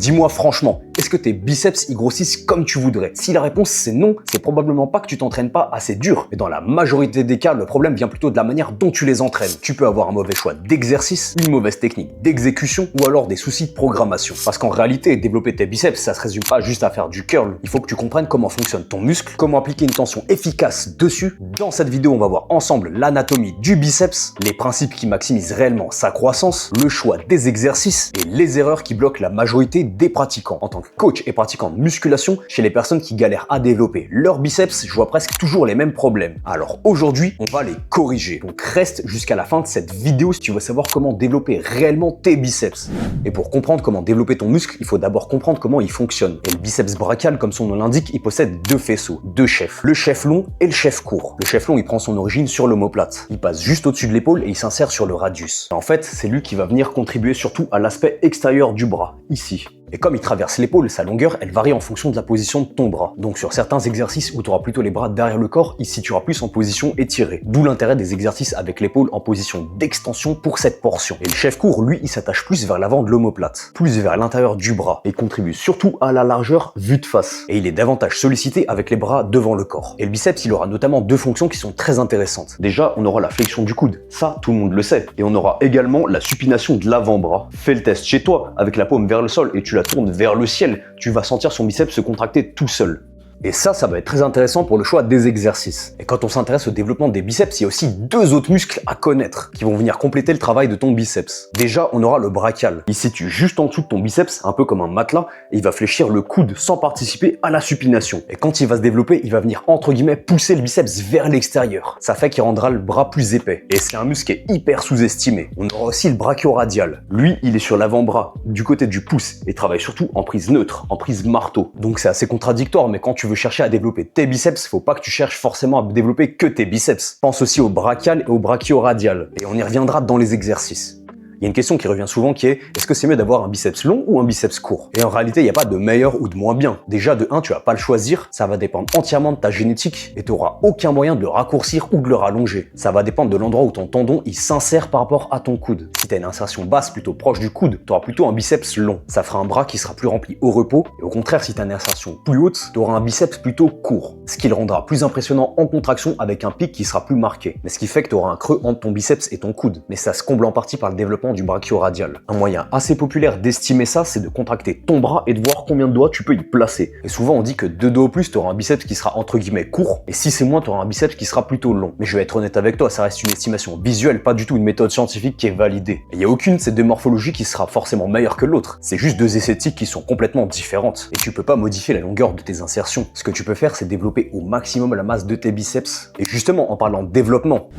dis-moi franchement, est-ce que tes biceps y grossissent comme tu voudrais? Si la réponse c'est non, c'est probablement pas que tu t'entraînes pas assez dur. Mais dans la majorité des cas, le problème vient plutôt de la manière dont tu les entraînes. Tu peux avoir un mauvais choix d'exercice, une mauvaise technique d'exécution ou alors des soucis de programmation. Parce qu'en réalité, développer tes biceps, ça se résume pas juste à faire du curl. Il faut que tu comprennes comment fonctionne ton muscle, comment appliquer une tension efficace dessus. Dans cette vidéo, on va voir ensemble l'anatomie du biceps, les principes qui maximisent réellement sa croissance, le choix des exercices et les erreurs qui bloquent la majorité des pratiquants. En tant que coach et pratiquant de musculation, chez les personnes qui galèrent à développer leurs biceps, je vois presque toujours les mêmes problèmes. Alors aujourd'hui, on va les corriger. Donc reste jusqu'à la fin de cette vidéo si tu veux savoir comment développer réellement tes biceps. Et pour comprendre comment développer ton muscle, il faut d'abord comprendre comment il fonctionne. Et le biceps brachial, comme son nom l'indique, il possède deux faisceaux, deux chefs, le chef long et le chef court. Le chef long, il prend son origine sur l'omoplate. Il passe juste au-dessus de l'épaule et il s'insère sur le radius. En fait, c'est lui qui va venir contribuer surtout à l'aspect extérieur du bras, ici. Et comme il traverse l'épaule, sa longueur, elle varie en fonction de la position de ton bras. Donc sur certains exercices où tu auras plutôt les bras derrière le corps, il se situera plus en position étirée. D'où l'intérêt des exercices avec l'épaule en position d'extension pour cette portion. Et le chef court, lui, il s'attache plus vers l'avant de l'omoplate, plus vers l'intérieur du bras, et contribue surtout à la largeur vue de face. Et il est davantage sollicité avec les bras devant le corps. Et le biceps, il aura notamment deux fonctions qui sont très intéressantes. Déjà, on aura la flexion du coude, ça tout le monde le sait. Et on aura également la supination de l'avant-bras. Fais le test chez toi, avec la paume vers le sol, et tu la tourne vers le ciel, tu vas sentir son biceps se contracter tout seul. Et ça va être très intéressant pour le choix des exercices. Et quand on s'intéresse au développement des biceps, il y a aussi deux autres muscles à connaître qui vont venir compléter le travail de ton biceps. Déjà, on aura le brachial. Il se situe juste en dessous de ton biceps, un peu comme un matelas, et il va fléchir le coude sans participer à la supination. Et quand il va se développer, il va venir entre guillemets pousser le biceps vers l'extérieur. Ça fait qu'il rendra le bras plus épais. Et c'est un muscle qui est hyper sous-estimé. On aura aussi le brachioradial. Lui, il est sur l'avant-bras, du côté du pouce, et travaille surtout en prise neutre, en prise marteau. Donc c'est assez contradictoire, mais quand tu veux chercher à développer tes biceps, faut pas que tu cherches forcément à développer que tes biceps. Pense aussi au brachial et au brachioradial. Et on y reviendra dans les exercices. Il y a une question qui revient souvent qui est, est-ce que c'est mieux d'avoir un biceps long ou un biceps court? Et en réalité, il n'y a pas de meilleur ou de moins bien. Déjà, de 1, tu vas pas le choisir, ça va dépendre entièrement de ta génétique et tu n'auras aucun moyen de le raccourcir ou de le rallonger. Ça va dépendre de l'endroit où ton tendon il s'insère par rapport à ton coude. Si tu as une insertion basse plutôt proche du coude, tu auras plutôt un biceps long. Ça fera un bras qui sera plus rempli au repos. Et au contraire, si tu as une insertion plus haute, tu auras un biceps plutôt court. Ce qui le rendra plus impressionnant en contraction avec un pic qui sera plus marqué. Mais ce qui fait que tu auras un creux entre ton biceps et ton coude. Mais ça se comble en partie par le développement du brachioradial. Un moyen assez populaire d'estimer ça, c'est de contracter ton bras et de voir combien de doigts tu peux y placer. Et souvent on dit que 2 doigts au plus, tu auras un biceps qui sera entre guillemets court, et si c'est moins, tu auras un biceps qui sera plutôt long. Mais je vais être honnête avec toi, ça reste une estimation visuelle, pas du tout une méthode scientifique qui est validée. Il n'y a aucune de ces deux morphologies qui sera forcément meilleure que l'autre. C'est juste deux esthétiques qui sont complètement différentes. Et tu peux pas modifier la longueur de tes insertions. Ce que tu peux faire, c'est développer au maximum la masse de tes biceps. Et justement, en parlant de développement,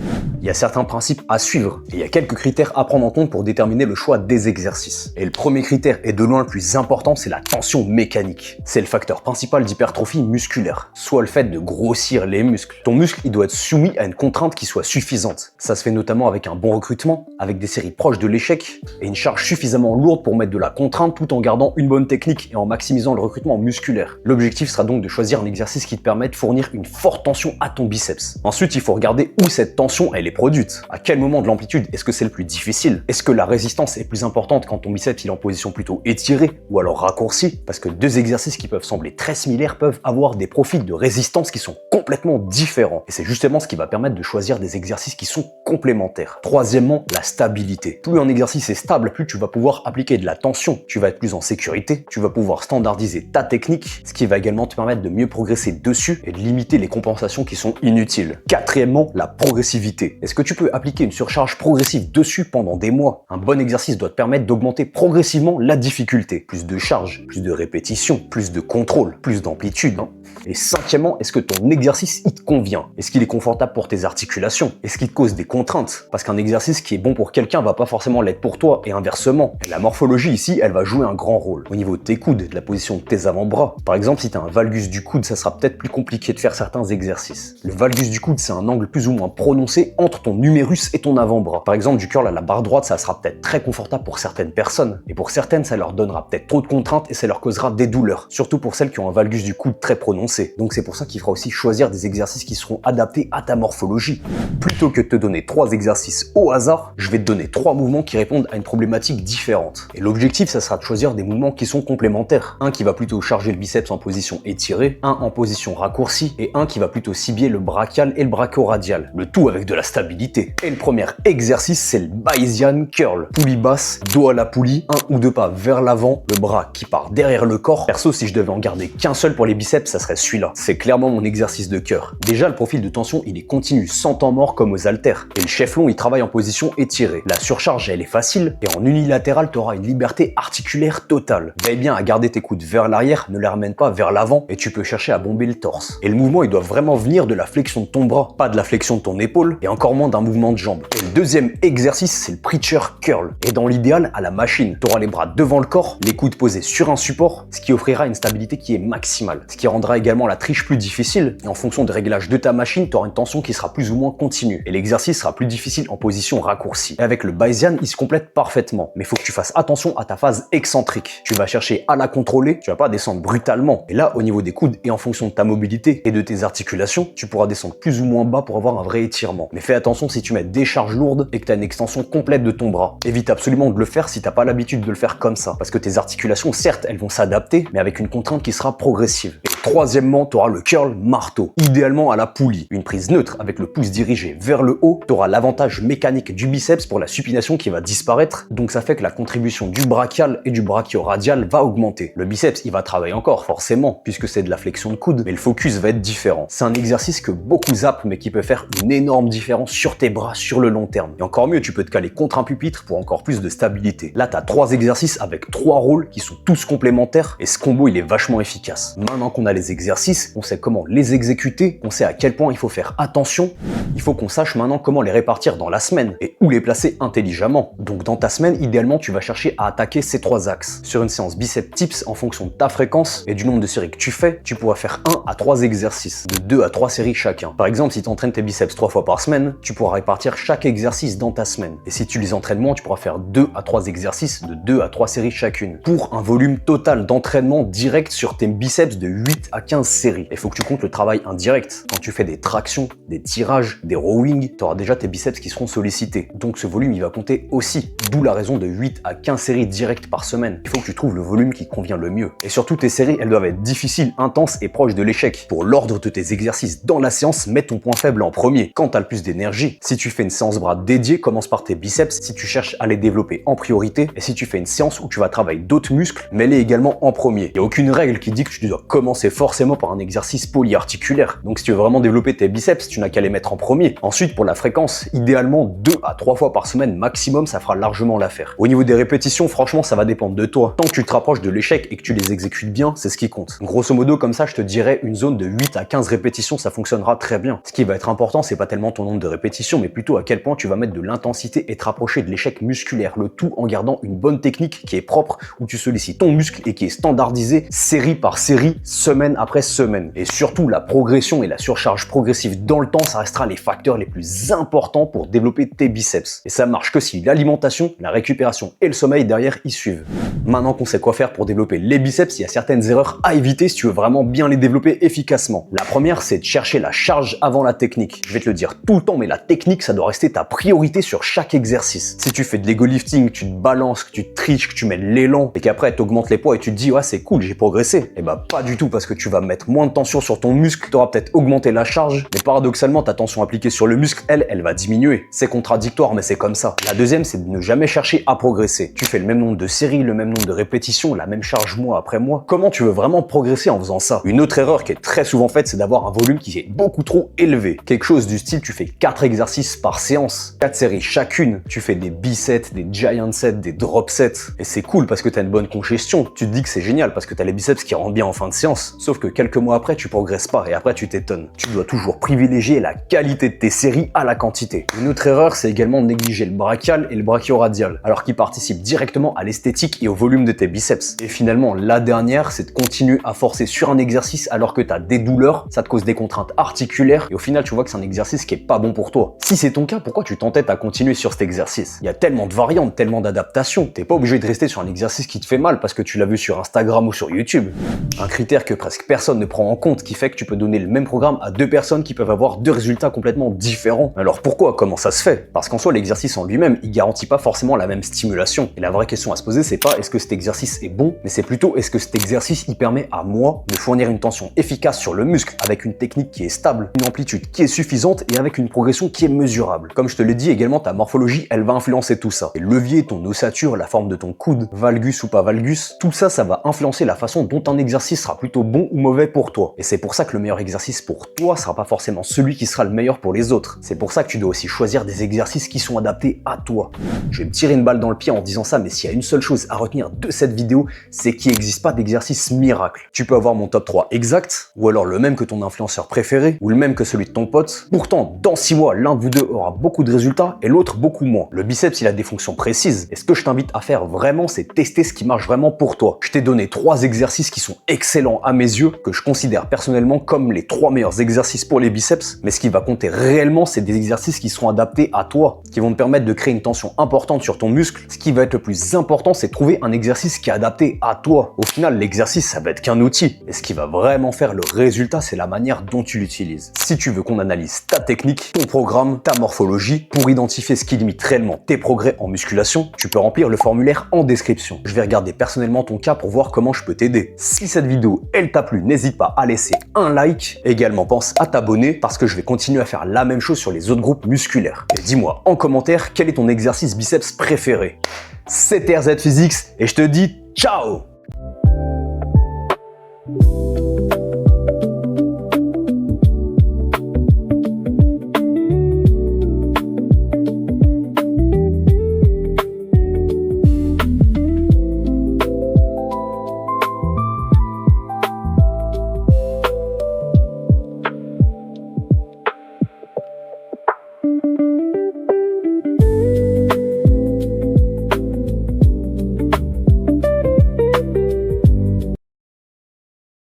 il y a certains principes à suivre, et il y a quelques critères à prendre en compte pour déterminer le choix des exercices. Et le premier critère, et de loin le plus important, c'est la tension mécanique. C'est le facteur principal d'hypertrophie musculaire, soit le fait de grossir les muscles. Ton muscle, il doit être soumis à une contrainte qui soit suffisante. Ça se fait notamment avec un bon recrutement, avec des séries proches de l'échec, et une charge suffisamment lourde pour mettre de la contrainte tout en gardant une bonne technique et en maximisant le recrutement musculaire. L'objectif sera donc de choisir un exercice qui te permet de fournir une forte tension à ton biceps. Ensuite, il faut regarder où cette tension, elle est produite. À quel moment de l'amplitude est-ce que c'est le plus difficile? Est-ce que la résistance est plus importante quand ton biceps il est en position plutôt étirée ou alors raccourcie? Parce que deux exercices qui peuvent sembler très similaires peuvent avoir des profils de résistance qui sont complètement différents. Et c'est justement ce qui va permettre de choisir des exercices qui sont complémentaires. Troisièmement, la stabilité. Plus un exercice est stable, plus tu vas pouvoir appliquer de la tension. Tu vas être plus en sécurité, tu vas pouvoir standardiser ta technique, ce qui va également te permettre de mieux progresser dessus et de limiter les compensations qui sont inutiles. Quatrièmement, la progressivité. Est-ce que tu peux appliquer une surcharge progressive dessus pendant des mois? Un bon exercice doit te permettre d'augmenter progressivement la difficulté. Plus de charge, plus de répétitions, plus de contrôle, plus d'amplitude. Et cinquièmement, est-ce que ton exercice il te convient? Est-ce qu'il est confortable pour tes articulations? Est-ce qu'il te cause des contraintes? Parce qu'un exercice qui est bon pour quelqu'un va pas forcément l'être pour toi et inversement. Et la morphologie ici, elle va jouer un grand rôle. Au niveau de tes coudes, de la position de tes avant-bras. Par exemple, si tu as un valgus du coude, ça sera peut-être plus compliqué de faire certains exercices. Le valgus du coude, c'est un angle plus ou moins prononcé entre ton numérus et ton avant-bras. Par exemple, du curl à la barre droite, c'est sera peut-être très confortable pour certaines personnes, et pour certaines, ça leur donnera peut-être trop de contraintes et ça leur causera des douleurs, surtout pour celles qui ont un valgus du coude très prononcé. Donc c'est pour ça qu'il faudra aussi choisir des exercices qui seront adaptés à ta morphologie. Plutôt que de te donner 3 exercices au hasard, je vais te donner 3 mouvements qui répondent à une problématique différente. Et l'objectif, ça sera de choisir des mouvements qui sont complémentaires. Un qui va plutôt charger le biceps en position étirée, un en position raccourcie, et un qui va plutôt cibler le brachial et le brachio-radial. Le tout avec de la stabilité. Et le premier exercice, c'est le Bayesian Curl. Poulie basse, dos à la poulie, 1 ou 2 pas vers l'avant, le bras qui part derrière le corps. Perso, si je devais en garder qu'un seul pour les biceps, ça serait celui-là. C'est clairement mon exercice de cœur. Déjà, le profil de tension, il est continu, sans temps mort comme aux haltères. Et le chef long, il travaille en position étirée. La surcharge, elle est facile, et en unilatéral, tu auras une liberté articulaire totale. Veille bien à garder tes coudes vers l'arrière, ne les ramène pas vers l'avant, et tu peux chercher à bomber le torse. Et le mouvement, il doit vraiment venir de la flexion de ton bras, pas de la flexion de ton épaule, et encore moins d'un mouvement de jambe. Et le deuxième exercice, c'est le Preacher Curl. Et dans l'idéal, à la machine, tu auras les bras devant le corps, les coudes posés sur un support, ce qui offrira une stabilité qui est maximale. Ce qui rendra également la triche plus difficile, et en fonction des réglages de ta machine, tu auras une tension qui sera plus ou moins continue. Et l'exercice sera plus difficile en position raccourcie. Et avec le Bayesian, il se complète parfaitement. Mais il faut que tu fasses attention à ta phase excentrique. Tu vas chercher à la contrôler, tu vas pas descendre brutalement. Et là, au niveau des coudes et en fonction de ta mobilité et de tes articulations, tu pourras descendre plus ou moins bas pour avoir un vrai étirement. Mais fais attention si tu mets des charges lourdes et que tu as une extension complète de ton bras. Évite absolument de le faire si t'as pas l'habitude de le faire comme ça. Parce que tes articulations, certes, elles vont s'adapter, mais avec une contrainte qui sera progressive. Et troisièmement, tu auras le curl marteau, idéalement à la poulie. Une prise neutre avec le pouce dirigé vers le haut, tu auras l'avantage mécanique du biceps pour la supination qui va disparaître, donc ça fait que la contribution du brachial et du brachio-radial va augmenter. Le biceps, il va travailler encore, forcément, puisque c'est de la flexion de coude, mais le focus va être différent. C'est un exercice que beaucoup zappent, mais qui peut faire une énorme différence sur tes bras sur le long terme. Et encore mieux, tu peux te caler contre un pupitre pour encore plus de stabilité. Là, tu as 3 exercices avec 3 rôles qui sont tous complémentaires, et ce combo, il est vachement efficace. Maintenant qu'on a les exercices, on sait comment les exécuter, on sait à quel point il faut faire attention, il faut qu'on sache maintenant comment les répartir dans la semaine et où les placer intelligemment. Donc dans ta semaine, idéalement, tu vas chercher à attaquer ces 3 axes. Sur une séance biceps tips, en fonction de ta fréquence et du nombre de séries que tu fais, tu pourras faire 1 à 3 exercices, de 2 à 3 séries chacun. Par exemple, si tu entraînes tes biceps 3 fois par semaine, tu pourras répartir chaque exercice dans ta semaine. Et si tu les entraînes moins, tu pourras faire 2 à 3 exercices de 2 à 3 séries chacune, pour un volume total d'entraînement direct sur tes biceps de 8 à 15 séries. Il faut que tu comptes le travail indirect. Quand tu fais des tractions, des tirages, des rowing, tu auras déjà tes biceps qui seront sollicités. Donc ce volume, il va compter aussi. D'où la raison de 8 à 15 séries directes par semaine. Il faut que tu trouves le volume qui convient le mieux. Et surtout, tes séries, elles doivent être difficiles, intenses et proches de l'échec. Pour l'ordre de tes exercices dans la séance, mets ton point faible en premier, quand tu as le plus d'énergie. Si tu fais une séance bras dédiée, commence par tes biceps si tu cherches à les développer en priorité. Et si tu fais une séance où tu vas travailler d'autres muscles, mets-les également en premier. Il n'y a aucune règle qui dit que tu dois commencer forcément par un exercice polyarticulaire. Donc si tu veux vraiment développer tes biceps, tu n'as qu'à les mettre en premier. Ensuite, pour la fréquence, idéalement 2 à 3 fois par semaine maximum, ça fera largement l'affaire. Au niveau des répétitions, franchement, ça va dépendre de toi. Tant que tu te rapproches de l'échec et que tu les exécutes bien, c'est ce qui compte. Grosso modo, comme ça, je te dirais une zone de 8 à 15 répétitions, ça fonctionnera très bien. Ce qui va être important, c'est pas tellement ton nombre de répétitions, mais plutôt à quel point tu vas mettre de l'intensité et te rapprocher de l'échec musculaire. Le tout en gardant une bonne technique qui est propre, où tu sollicites ton muscle et qui est standardisé série par série, semaine après semaine. Et surtout, la progression et la surcharge progressive dans le temps, ça restera les facteurs les plus importants pour développer tes biceps. Et ça marche que si l'alimentation, la récupération et le sommeil derrière y suivent. Maintenant qu'on sait quoi faire pour développer les biceps, il y a certaines erreurs à éviter si tu veux vraiment bien les développer efficacement. La première, c'est de chercher la charge avant la technique. Je vais te le dire tout le temps, mais la technique, ça doit rester ta priorité sur chaque exercice. Si tu fais de l'ego lifting, tu te balances, que tu te triches, que tu mets de l'élan et qu'après tu augmentes les poids et tu te dis ouais c'est cool, j'ai progressé. Et bah pas du tout, parce que tu vas mettre moins de tension sur ton muscle, tu auras peut-être augmenté la charge, mais paradoxalement ta tension appliquée sur le muscle, elle va diminuer. C'est contradictoire, mais c'est comme ça. La deuxième, c'est de ne jamais chercher à progresser. Tu fais le même nombre de séries, le même nombre de répétitions, la même charge mois après mois. Comment tu veux vraiment progresser en faisant ça? Une autre erreur qui est très souvent faite, c'est d'avoir un volume qui est beaucoup trop élevé. Quelque chose du style, tu fais 4 exercices par séance, 4 séries chacune, tu fais des biceps, des giant sets, des drop sets, et c'est cool parce que tu as une bonne congestion. Tu te dis que c'est génial parce que tu as les biceps qui rentrent bien en fin de séance, progresses. Sauf que quelques mois après, tu progresses pas et après tu t'étonnes. Tu dois toujours privilégier la qualité de tes séries à la quantité. Une autre erreur, c'est également de négliger le brachial et le brachioradial, alors qu'ils participent directement à l'esthétique et au volume de tes biceps. Et finalement, la dernière, c'est de continuer à forcer sur un exercice alors que tu as des douleurs, ça te cause des contraintes articulaires et au final, tu vois que c'est un exercice qui est pas bon pour toi. Si c'est ton cas, pourquoi tu t'entêtes à continuer sur cet exercice? Il y a tellement de variantes, tellement d'adaptations. T'es pas obligé de rester sur un exercice qui te fait mal parce que tu l'as vu sur Instagram ou sur YouTube. Un critère que presque personne ne prend en compte qui fait que tu peux donner le même programme à deux personnes qui peuvent avoir deux résultats complètement différents. Alors pourquoi? Comment ça se fait? Parce qu'en soi, l'exercice en lui-même, il garantit pas forcément la même stimulation. Et la vraie question à se poser, c'est pas est-ce que cet exercice est bon, mais c'est plutôt est-ce que cet exercice, il permet à moi de fournir une tension efficace sur le muscle avec une technique qui est stable, une amplitude qui est suffisante et avec une progression qui est mesurable. Comme je te l'ai dit également, ta morphologie, elle va influencer tout ça. Les leviers, ton ossature, la forme de ton coude, valgus ou pas valgus, tout ça, ça va influencer la façon dont un exercice sera plutôt bon ou mauvais pour toi. Et c'est pour ça que le meilleur exercice pour toi sera pas forcément celui qui sera le meilleur pour les autres. C'est pour ça que tu dois aussi choisir des exercices qui sont adaptés à toi. Je vais me tirer une balle dans le pied en disant ça, mais s'il y a une seule chose à retenir de cette vidéo, c'est qu'il n'existe pas d'exercice miracle. Tu peux avoir mon top 3 exact, ou alors le même que ton influenceur préféré, ou le même que celui de ton pote. Pourtant, dans 6 mois, l'un de vous deux aura beaucoup de résultats et l'autre beaucoup moins. Le biceps, il a des fonctions précises. Et ce que je t'invite à faire vraiment, c'est tester ce qui marche vraiment pour toi. Je t'ai donné 3 exercices qui sont excellents à mes yeux, que je considère personnellement comme les 3 meilleurs exercices pour les biceps. Mais ce qui va compter réellement, c'est des exercices qui seront adaptés à toi, qui vont te permettre de créer une tension importante sur ton muscle. Ce qui va être le plus important, c'est de trouver un exercice qui est adapté à toi. Au final, l'exercice, ça va être qu'un outil. Et ce qui va vraiment faire le résultat, c'est la manière dont tu l'utilises. Si tu veux qu'on analyse ta technique, ton programme, ta morphologie, pour identifier ce qui limite réellement tes progrès en musculation, tu peux remplir le formulaire en description. Je vais regarder personnellement ton cas pour voir comment je peux t'aider. Si cette vidéo, elle t'a plu, n'hésite pas à laisser un like. Également, pense à t'abonner parce que je vais continuer à faire la même chose sur les autres groupes musculaires. Et dis-moi en commentaire quel est ton exercice biceps préféré. C'était RZ Physics et je te dis ciao!